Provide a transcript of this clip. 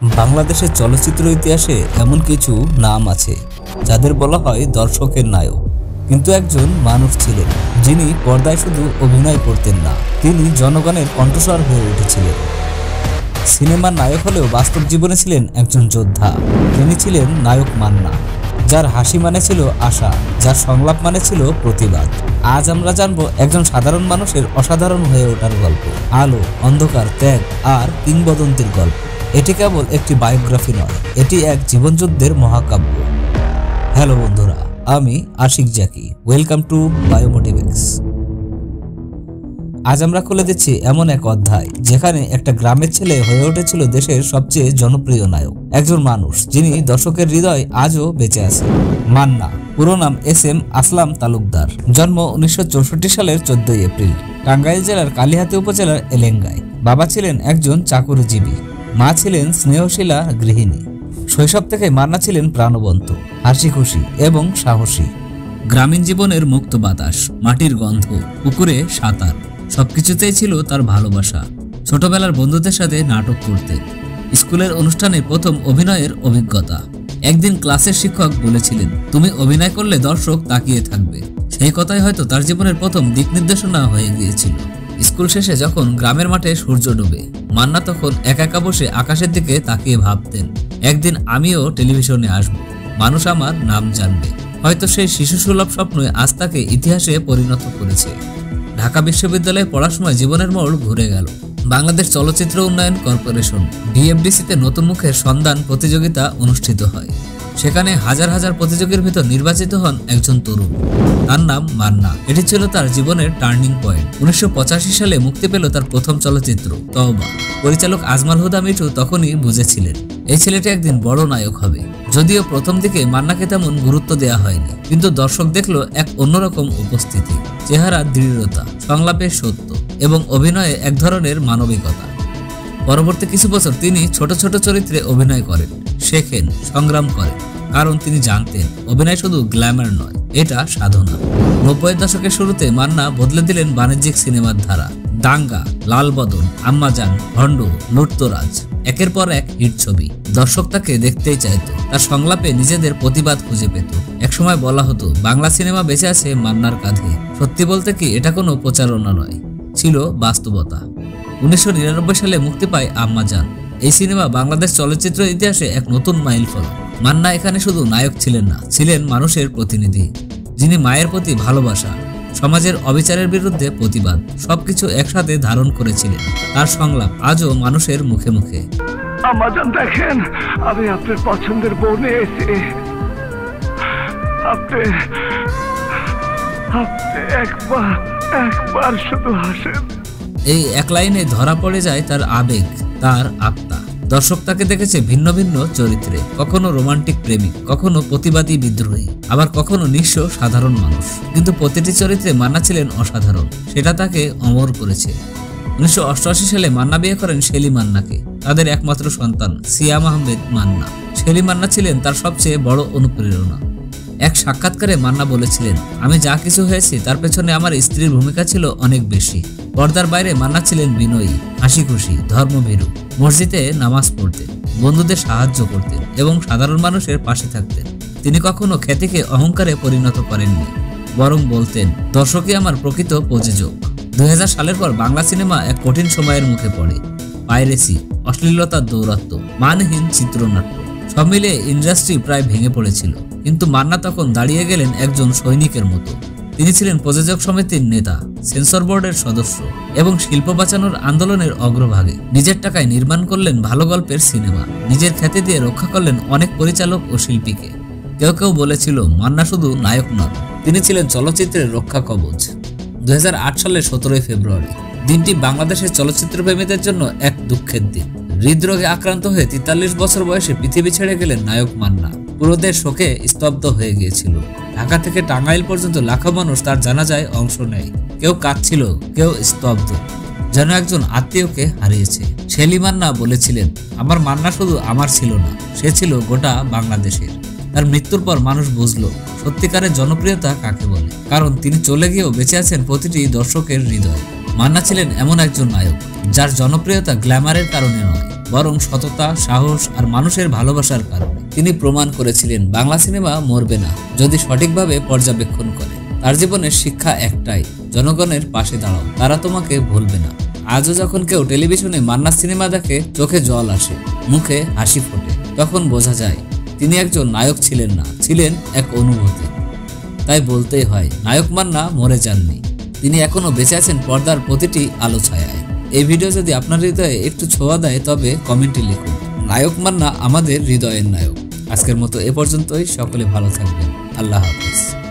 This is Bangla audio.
বাংলাদেশের চলচ্চিত্র ইতিহাসে এমন কিছু নাম আছে যাদের বলা হয় দর্শকের নায়ক, কিন্তু একজন মানুষ ছিলেন যিনি পর্দায় শুধু অভিনয় করতেন না, তিনি জনগণের কণ্ঠস্বর হয়ে উঠেছিলেন। সিনেমার নায়ক হলেও বাস্তব জীবনে ছিলেন একজন যোদ্ধা। তিনি ছিলেন নায়ক মান্না, যার হাসি মানে ছিল আশা, যার সংলাপ মানে ছিল প্রতিবাদ। আজ আমরা জানবো একজন সাধারণ মানুষের অসাধারণ হয়ে ওঠার গল্প, আলো, অন্ধকার, ত্যাগ আর কিংবদন্তির গল্প। এটি কেবল একটি বায়োগ্রাফি নয়, এটি এক জীবনযুদ্ধের মহাকাব্য। হ্যালো বন্ধুরা, আমি আশিক জাকি, ওয়েলকাম টু বায়োমোটিভেক্স। আজ আমরা খুলে দিচ্ছি এমন এক অধ্যায় যেখানে একটা গ্রামের ছেলে হয়ে উঠেছিল দেশের সবচেয়ে জনপ্রিয় নায়ক, একজন মানুষ যিনি দর্শকের হৃদয় আজও বেঁচে আছে। মান্না, পুরো নাম এস.এম. আসলাম তালুকদার, জন্ম 1964 সালের 14 এপ্রিল, টাঙ্গাইল জেলার কালিহাতী উপজেলার এলেঙ্গায়। বাবা ছিলেন একজন চাকুরিজীবী, মা ছিলেন স্নেহশীলা গৃহিণী। শৈশব থেকে মান্না ছিলেন প্রাণবন্ত, হাসি খুশি এবং সাহসী। গ্রামীণ জীবনের মুক্ত বাতাস, মাটির গন্ধ, পুকুরে সাঁতার, সবকিছুতেই ছিল তার ভালোবাসা। ছোটবেলার বন্ধুদের সাথে নাটক করতেন। স্কুলের অনুষ্ঠানে প্রথম অভিনয়ের অভিজ্ঞতা। একদিন ক্লাসের শিক্ষক বলেছিলেন, তুমি অভিনয় করলে দর্শক তাকিয়ে থাকবে। সেই কথাই হয়তো তার জীবনের প্রথম দিক নির্দেশনা হয়ে গিয়েছিল। স্কুল শেষে যখন গ্রামের মাঠে সূর্য ডুবে, মান্না তখন একা একা বসে আকাশের দিকে তাকিয়ে ভাবতেন, একদিন আমিও টেলিভিশনে আসব, মানুষ আমার নাম জানবে। হয়তো সেই শিশুসুলভ স্বপ্নই আজ তাকে ইতিহাসে পরিণত করেছে। ঢাকা বিশ্ববিদ্যালয়ে পড়ার সময় জীবনের মোড় ঘুরে গেল। বাংলাদেশ চলচ্চিত্র উন্নয়ন কর্পোরেশন BFDC-তে নতুন মুখের সন্ধান প্রতিযোগিতা অনুষ্ঠিত হয়। সেখানে হাজার হাজার প্রতিযোগীর ভিতর নির্বাচিত হন একজন তরুণ, তার নাম মান্না। এটি ছিল তার জীবনের টার্নিং পয়েন্ট। 1985 সালে মুক্তি পেল তার প্রথম চলচ্চিত্র তওবা। পরিচালক আজমাল হুদা মিঠু তখনই বুঝেছিলেন এই ছেলেটি একদিন বড় নায়ক হবে। যদিও প্রথম দিকে মান্নাকে তেমন গুরুত্ব দেওয়া হয়নি, কিন্তু দর্শক দেখলো এক অন্যরকম উপস্থিতি, চেহারা দৃঢ়তা, সংলাপে সত্য এবং অভিনয়ে এক ধরনের মানবিকতা। পরবর্তী কিছু বছর তিনি ছোট ছোট চরিত্রে অভিনয় করেন, শেখেন, সংগ্রাম করেন, কারণ তিনি জানতেন অভিনয় শুধু গ্ল্যামার নয়, এটা সাধনা। 90-এর দশকের শুরুতে মান্না বদলে দিলেন বাণিজ্যিক সিনেমার ধারা। দাঙ্গা, লালবদন, আম্মাজান, ভণ্ড, লুটতরাজ, একের পর এক হিট ছবি। দর্শক তাকে দেখতেই চাইত, তার সংলাপে নিজেদের প্রতিবাদ খুঁজে পেত। একসময় বলা হতো বাংলা সিনেমা বেঁচে আছে মান্নার কাঁধে। সত্যি বলতে কি এটা কোনো প্রচারণা নয়, ছিল বাস্তবতা। 1999 সালে মুক্তি পায় আম্মাজান। এই সিনেমা বাংলাদেশ চলচ্চিত্র ইতিহাসে এক নতুন মাইলফলক। মান্না এখানে শুধু নায়ক ছিলেন না, ছিলেন মানুষের প্রতিনিধি, যিনি মায়ের প্রতি ভালোবাসা, সমাজের অবিচারের বিরুদ্ধে প্রতিবাদ, সবকিছু একসাথে ধারণ করেছিলেন। তার সংলাপ আজও মানুষের মুখে মুখে। আম্মাজান দেখেন, আমি আপনার পছন্দের বউ নিয়ে এসেছি। আপনি একবার শুধু হাসেন। এই এক লাইনে ধরা পড়ে যায় তার আবেগ, তার আত্মা। দর্শক তাকে দেখেছে ভিন্ন ভিন্ন চরিত্রে, কখনো রোমান্টিক প্রেমিক, কখনো প্রতিবাদী বিদ্রোহী, আবার কখনো নিঃস্ব সাধারণ মানুষ। কিন্তু প্রতিটি চরিত্রে মান্না ছিলেন অসাধারণ, সেটা তাকে অমর করেছে। 1988 সালে মান্না বিয়ে করেন শেলী মান্নাকে। তাদের একমাত্র সন্তান সিয়াম আহমেদ মান্না। শেলী মান্না ছিলেন তার সবচেয়ে বড় অনুপ্রেরণা। এক সাক্ষাৎকারে মান্না বলেছিলেন, আমি যা কিছু হয়েছি তার পেছনে আমার স্ত্রীর ভূমিকা ছিল অনেক বেশি। পর্দার বাইরে মান্না ছিলেন বিনয়ী, হাসি খুশি, ধর্মভীরু। মসজিদে নামাজ পড়তেন, বন্ধুদের সাহায্য করতেন এবং সাধারণ মানুষের পাশে থাকতেন। তিনি কখনো খ্যাতিকে অহংকারে পরিণত করেননি, বরং বলতেন দর্শকই আমার প্রকৃত প্রযোজক। 2000 সালের পর বাংলা সিনেমা এক কঠিন সময়ের মুখে পড়ে। পাইরেসি, অশ্লীলতার দৌরাত্ম্য, মানহীন চিত্রনাট্য, সব মিলিয়ে ইন্ডাস্ট্রি প্রায় ভেঙে পড়েছিল। কিন্তু মান্না তখন দাঁড়িয়ে গেলেন একজন সৈনিকের মতো। তিনি ছিলেন প্রযোজক সমিতির নেতা, সেন্সর বোর্ডের সদস্য এবং শিল্প বাঁচানোর আন্দোলনের অগ্রভাগে। নিজের টাকায় নির্মাণ করলেন ভালো গল্পের সিনেমা, নিজের খ্যাতি দিয়ে রক্ষা করলেন অনেক পরিচালক ও শিল্পীকে। কেউ কেউ বলেছিল মান্না শুধু নায়ক নন, তিনি ছিলেন চলচ্চিত্রের রক্ষা কবচ। 2008 সালের 17 ফেব্রুয়ারি দিনটি বাংলাদেশের চলচ্চিত্র প্রেমীদের জন্য এক দুঃখের দিন। হৃদরোগে আক্রান্ত হয়ে 43 বছর বয়সে পৃথিবী ছেড়ে গেলেন নায়ক মান্না। পুরো দেশ শোকে স্তব্ধ হয়ে গিয়েছিল। ঢাকা থেকে টাঙ্গাইল পর্যন্ত লাখো মানুষ তার জানাজায় অংশ নেয়। কেউ কাঁদছিল, কেউ স্তব্ধ, যেন একজন আত্মীয়কে হারিয়েছে। শেলী মান্না বলেছিলেন, আমার মান্না শুধু আমার ছিল না, সে ছিল গোটা বাংলাদেশের। তার মৃত্যুর পর মানুষ বুঝলো সত্যিকারের জনপ্রিয়তা কাকে বলে, কারণ তিনি চলে গিয়েও বেঁচে আছেন প্রতিটি দর্শকের হৃদয়। মান্না ছিলেন এমন একজন নায়ক যার জনপ্রিয়তা গ্ল্যামারের কারণে নয়, বরং সততা, সাহস আর মানুষের ভালোবাসার কারণে। তিনি প্রমাণ করেছিলেন বাংলা সিনেমা মরবে না যদি সঠিকভাবে পর্যবেক্ষণ করে। তার জীবনের শিক্ষা একটাই, জনগণের পাশে দাঁড়াও, তারা তোমাকে ভুলবে না। আজও যখন কেউ টেলিভিশনে মান্না সিনেমা দেখে চোখে জল আসে, মুখে হাসি ফোটে, তখন বোঝা যায় তিনি একজন নায়ক ছিলেন না, ছিলেন এক অনুভূতি। তাই বলতেই হয়, নায়ক মান্না মরে যাননি, তিনি এখনো বেঁচে আছেন পর্দার প্রতিটি আলো ছায়ায়। এই ভিডিও যদি আপনার হৃদয়ে একটু ছোঁয়া দেয় তবে কমেন্টে লিখুন, নায়ক মান্না আমাদের হৃদয়ের নায়ক। আজকের মতো এ পর্যন্তই, সকলে ভালো থাকবেন। আল্লাহ হাফেজ।